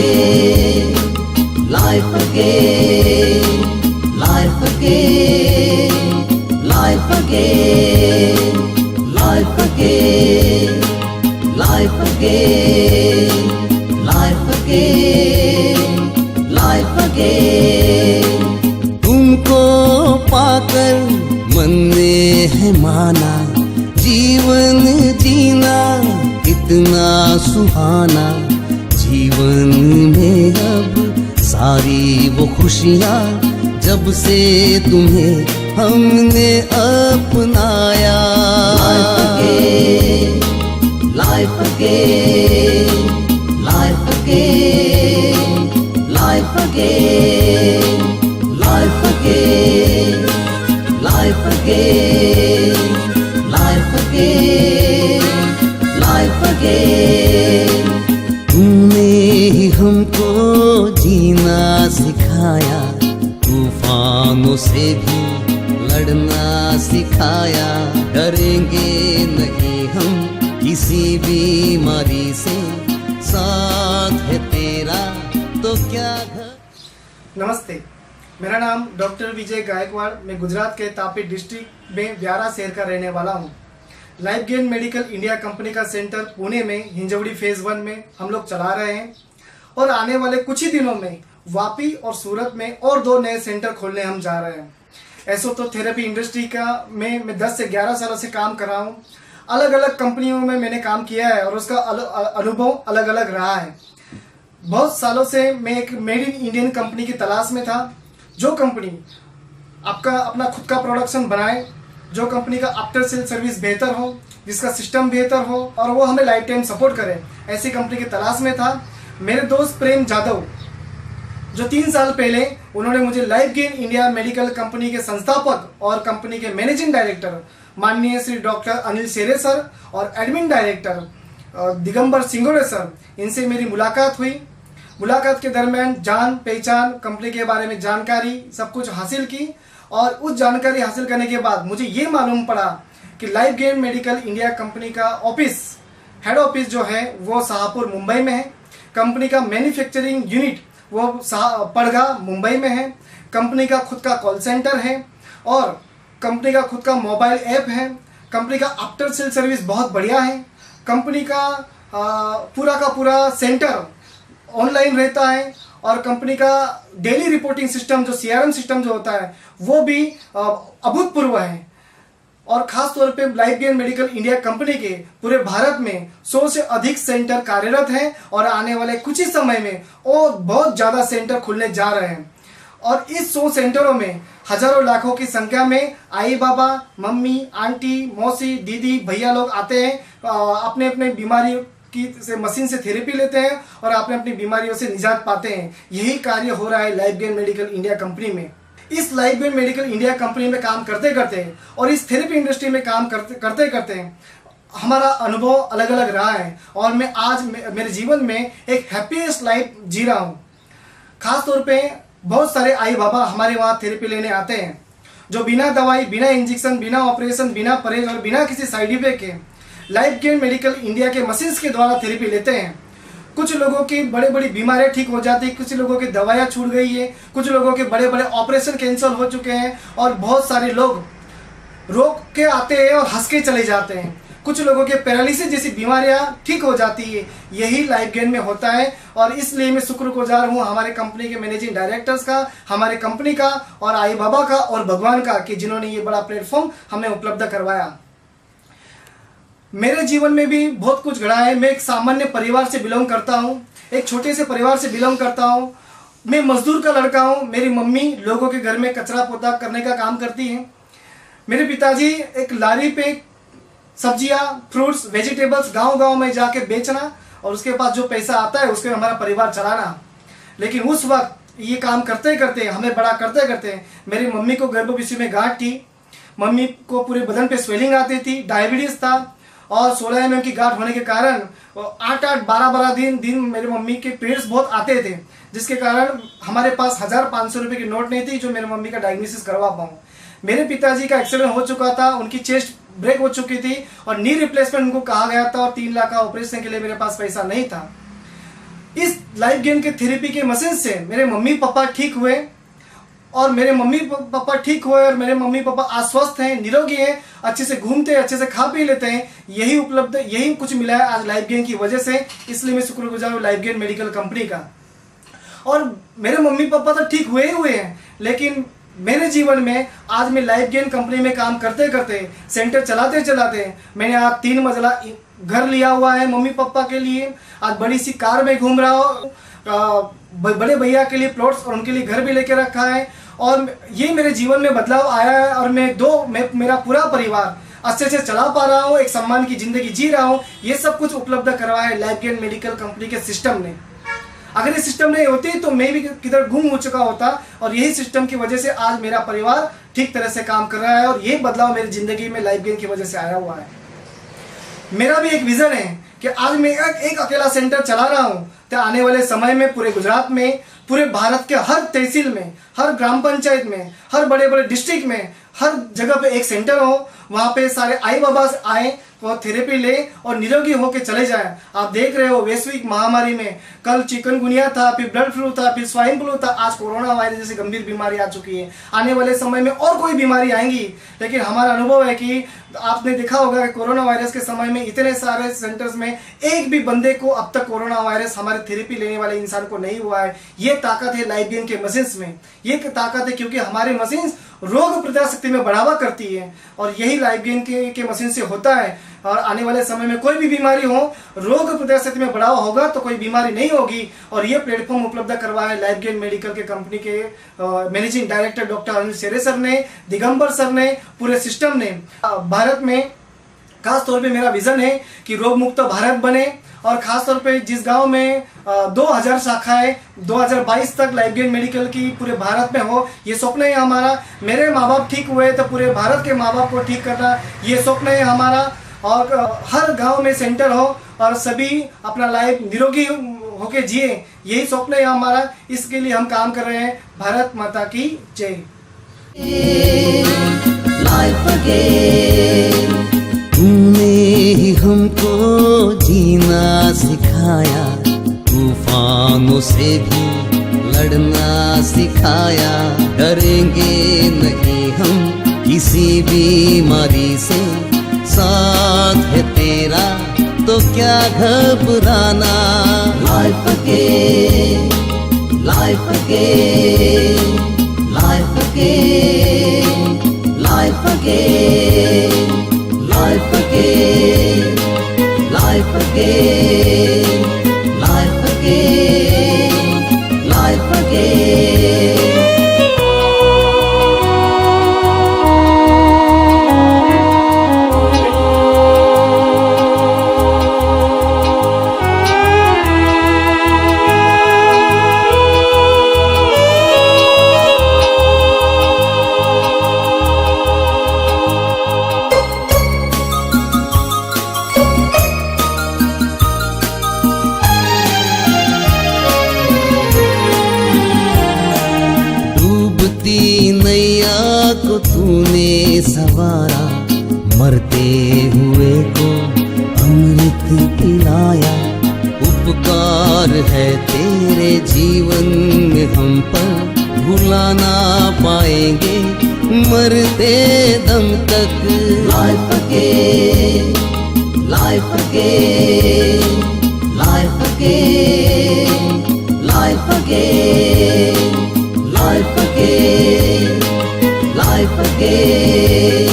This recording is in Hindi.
again, life again, life again, life again, life again, life again, life again, life again. तुमको पाकर मन ने है माना, जीवन जीना कितना सुहाना। जीवन में अब सारी वो खुशियाँ, जब से तुम्हें हमने अपनाया। Life again, life again, life again, life again, life again, life again, life again. तुमने ही हमको जीना सिखाया, तूफानों से भी लड़ना सिखाया। डरेंगे नहीं हम किसी बीमारी से, साथ है तेरा तो क्या घर। नमस्ते, मेरा नाम डॉक्टर विजय गायकवाड़। मैं गुजरात के तापी डिस्ट्रिक्ट में व्यारा शहर का रहने वाला हूँ। Life gain medical India company का सेंटर पुणे में हिंजवड़ी फेज 1 में हम लोग चला रहे हैं और आने वाले कुछ ही दिनों में वापी और सूरत में और 2 नए सेंटर खोलने हम जा रहे हैं। ऐसो तो थेरेपी इंडस्ट्री का मैं 10 से 11 सालों से काम कर रहा हूँ। अलग अलग कंपनियों में मैंने काम किया है और उसका अनुभव अलग अलग रहा है। बहुत सालों से मैं एक मेड इन इंडियन कंपनी की तलाश में था, जो कंपनी आपका अपना खुद का प्रोडक्शन बनाए, जो कंपनी का आफ्टर सेल सर्विस बेहतर हो, जिसका सिस्टम बेहतर हो और वो हमें लाइफ टाइम सपोर्ट करे, ऐसी कंपनी की तलाश में था। मेरे दोस्त प्रेम जाधव, जो 3 साल पहले उन्होंने मुझे life gain India medical company के संस्थापक और कंपनी के मैनेजिंग डायरेक्टर माननीय श्री डॉक्टर अनिल शेरे सर और एडमिन डायरेक्टर दिगंबर सिंगोरे सर, इनसे मेरी मुलाकात हुई। मुलाकात के दरमियान जान पहचान, कंपनी के बारे में जानकारी सब कुछ हासिल की और उस जानकारी हासिल करने के बाद मुझे ये मालूम पड़ा कि life gain medical India company का ऑफिस, हेड ऑफिस जो है वो शाहपुर मुंबई में है। कंपनी का मैन्युफैक्चरिंग यूनिट वो पड़गा मुंबई में है। कंपनी का खुद का कॉल सेंटर है और कंपनी का खुद का मोबाइल ऐप है। कंपनी का आफ्टर सेल सर्विस बहुत बढ़िया है। कंपनी का पूरा सेंटर ऑनलाइन रहता है और कंपनी का डेली रिपोर्टिंग सिस्टम जो CRM सिस्टम जो होता है वो भी अभूतपूर्व है। और खास तौर पे life gain medical India company के पूरे भारत में 100 से अधिक सेंटर कार्यरत हैं और आने वाले कुछ ही समय में और बहुत ज़्यादा सेंटर खुलने जा रहे हैं। और इस 100 सेंटरों में हजारों लाखों की संख्या में आई बाबा, मम्मी, आंटी, मौसी, दीदी, भैया लोग आते हैं, अपने अपने बीमारियों की से मशीन से थेरेपी लेते हैं और अपने अपनी बीमारियों से निजात पाते हैं। यही कार्य हो रहा है life gain medical India company में। इस life gain medical India company में काम करते करते और इस थेरेपी इंडस्ट्री में काम करते करते हमारा अनुभव अलग अलग रहा है और मैं आज मेरे जीवन में एक हैप्पीएस्ट लाइफ जी रहा हूँ। खास तौर पे बहुत सारे आई बाबा हमारे वहाँ थेरेपी लेने आते हैं, जो बिना दवाई, बिना इंजेक्शन, बिना ऑपरेशन, बिना परहेज और बिना किसी साइड इफेक्ट के लाइफ गेन मेडिकल इंडिया के मशीन्स के द्वारा थेरेपी लेते हैं। कुछ लोगों की बड़ी बड़ी बीमारियां ठीक हो जाती, कुछ लोगों की दवाइयाँ छूट गई है, कुछ लोगों के बड़े बड़े ऑपरेशन कैंसिल हो चुके हैं और बहुत सारे लोग रोक के आते हैं और हंस के चले जाते हैं। कुछ लोगों के पैरालिसिस जैसी बीमारियां ठीक हो जाती है। यही लाइफ गेन में होता है और इसलिए मैं शुक्रगुजार हूँ हमारे कंपनी के मैनेजिंग डायरेक्टर्स का, हमारे कंपनी का और आई बाबा का और भगवान का कि जिन्होंने ये बड़ा प्लेटफॉर्म हमें उपलब्ध करवाया। मेरे जीवन में भी बहुत कुछ घड़ा है। मैं एक सामान्य परिवार से बिलोंग करता हूँ, एक छोटे से परिवार से बिलोंग करता हूँ। मैं मजदूर का लड़का हूँ। मेरी मम्मी लोगों के घर में कचरा पोता करने का काम करती है। मेरे पिताजी एक लारी पे सब्जियां, फ्रूट्स, वेजिटेबल्स गांव-गांव में जाके बेचना और उसके पास जो पैसा आता है उसके हमारा परिवार चलाना। लेकिन उस वक्त ये काम करते करते, हमें बड़ा करते करते मेरी मम्मी को गर्भपिशु में गांठ थी। मम्मी को पूरे बदन पे स्वेलिंग आती थी, डायबिटीज था और 16 mm की गांठ होने के कारण 8-8, 12-12 दिन मेरी मम्मी के पीरियड्स बहुत आते थे, जिसके कारण हमारे पास 1500 रुपये की नोट नहीं थी जो मेरी मम्मी का डायग्नोसिस करवा पाऊँ। मेरे पिताजी का एक्सीडेंट हो चुका था, उनकी चेस्ट ब्रेक हो चुकी थी और नी रिप्लेसमेंट उनको कहा गया था और 3 लाख का ऑपरेशन के लिए मेरे पास पैसा नहीं था। इस लाइफ गेन के थेरेपी के मशीन से मेरे मम्मी पापा ठीक हुए और मेरे मम्मी पापा ठीक हुए और मेरे मम्मी पापा आश्वस्त हैं, निरोगी हैं, अच्छे से घूमते हैं, अच्छे से खा पी लेते हैं। यही कुछ मिला है आज लाइफ गेन की वजह से, इसलिए मैं शुक्रगुजार हूँ लाइफ गेन मेडिकल कंपनी का। और मेरे मम्मी पापा तो ठीक हुए ही हुए हैं, लेकिन मेरे जीवन में आज मैं लाइफ गेन कंपनी में काम करते करते, सेंटर चलाते चलाते मैंने आज 3 मंजिला घर लिया हुआ है मम्मी पापा के लिए। आज बड़ी सी कार में घूम रहा हूँ, बड़े भैया के लिए प्लॉट्स और उनके लिए घर भी लेके रखा है। और ये मेरे जीवन में बदलाव आया है और मेरा पूरा परिवार अच्छे से चला पा रहा हूँ, एक सम्मान की जिंदगी जी रहा हूँ। ये सब कुछ उपलब्ध करवाया है लाइफ गेन मेडिकल कंपनी के सिस्टम ने। अगर ये सिस्टम नहीं होती तो मैं भी किधर गुम हो चुका होता, और यही सिस्टम की वजह से आज मेरा परिवार ठीक तरह से काम कर रहा है और ये बदलाव मेरी जिंदगी में लाइफ गेन की वजह से आया हुआ है। मेरा भी एक विजन है कि आज मैं एक अकेला सेंटर चला रहा हूँ, तो आने वाले समय में पूरे गुजरात में, पूरे भारत के हर तहसील में, हर ग्राम पंचायत में, हर बड़े बड़े डिस्ट्रिक्ट में, हर जगह पे एक सेंटर हो, वहाँ पे सारे आई बाबा आए, वो थेरेपी ले और निरोगी होके चले जाएं। आप देख रहे हो वैश्विक महामारी में कल चिकनगुनिया था, फिर ब्लड फ्लू था, फिर स्वाइन फ्लू था, आज कोरोना वायरस जैसी गंभीर बीमारी आ चुकी है। आने वाले समय में और कोई बीमारी आएंगी, लेकिन हमारा अनुभव है कि आपने देखा होगा कि कोरोना वायरस के समय में इतने सारे सेंटर्स में एक भी बंदे को अब तक कोरोना वायरस हमारे थेरेपी लेने वाले इंसान को नहीं हुआ है। ये ताकत है लाइफ गेन के मशीन्स में, ये ताकत है क्योंकि हमारे मशीन्स रोग प्रतिरोधक शक्ति में बढ़ावा करती है और यही लाइफ गेन के मशीन से होता है। और आने वाले समय में कोई भी बीमारी हो, रोग प्रतिरोधक शक्ति में बढ़ावा होगा तो कोई बीमारी नहीं होगी। और ये प्लेटफॉर्म उपलब्ध करवाया है लाइफ गेन मेडिकल के कंपनी के मैनेजिंग डायरेक्टर डॉक्टर अनिल शेरे सर ने, दिगंबर सर ने, पूरे सिस्टम ने। भारत में खास तौर पे मेरा विजन है कि रोग मुक्त भारत बने, और खास तौर पे जिस गांव में 2000 शाखाएं 2022 तक लाइफ गेन मेडिकल की पूरे भारत में हो, ये स्वप्न है हमारा। मेरे माँ बाप ठीक हुए तो पूरे भारत के माँ बाप को ठीक करना, ये स्वप्न है हमारा। और हर गांव में सेंटर हो और सभी अपना लाइफ निरोगी होके जिए, यही स्वप्न है हमारा। इसके लिए हम काम कर रहे हैं। भारत माता की जय। Life again. तूने ही हमको जीना सिखाया, तूफानों से भी लड़ना सिखाया। डरेंगे नहीं हम किसी बीमारी से, साथ है तेरा तो क्या घबराना। Life again. Life again. Life again. Life again. Life again. Life again. Life again. Life again. को तूने सवारा, मरते हुए को अमृत पिलाया। उपकार है तेरे जीवन में हम पर, भुला ना पाएंगे मरते दम तक। Life again. Life again. Life again. Life again. Life again. Life again.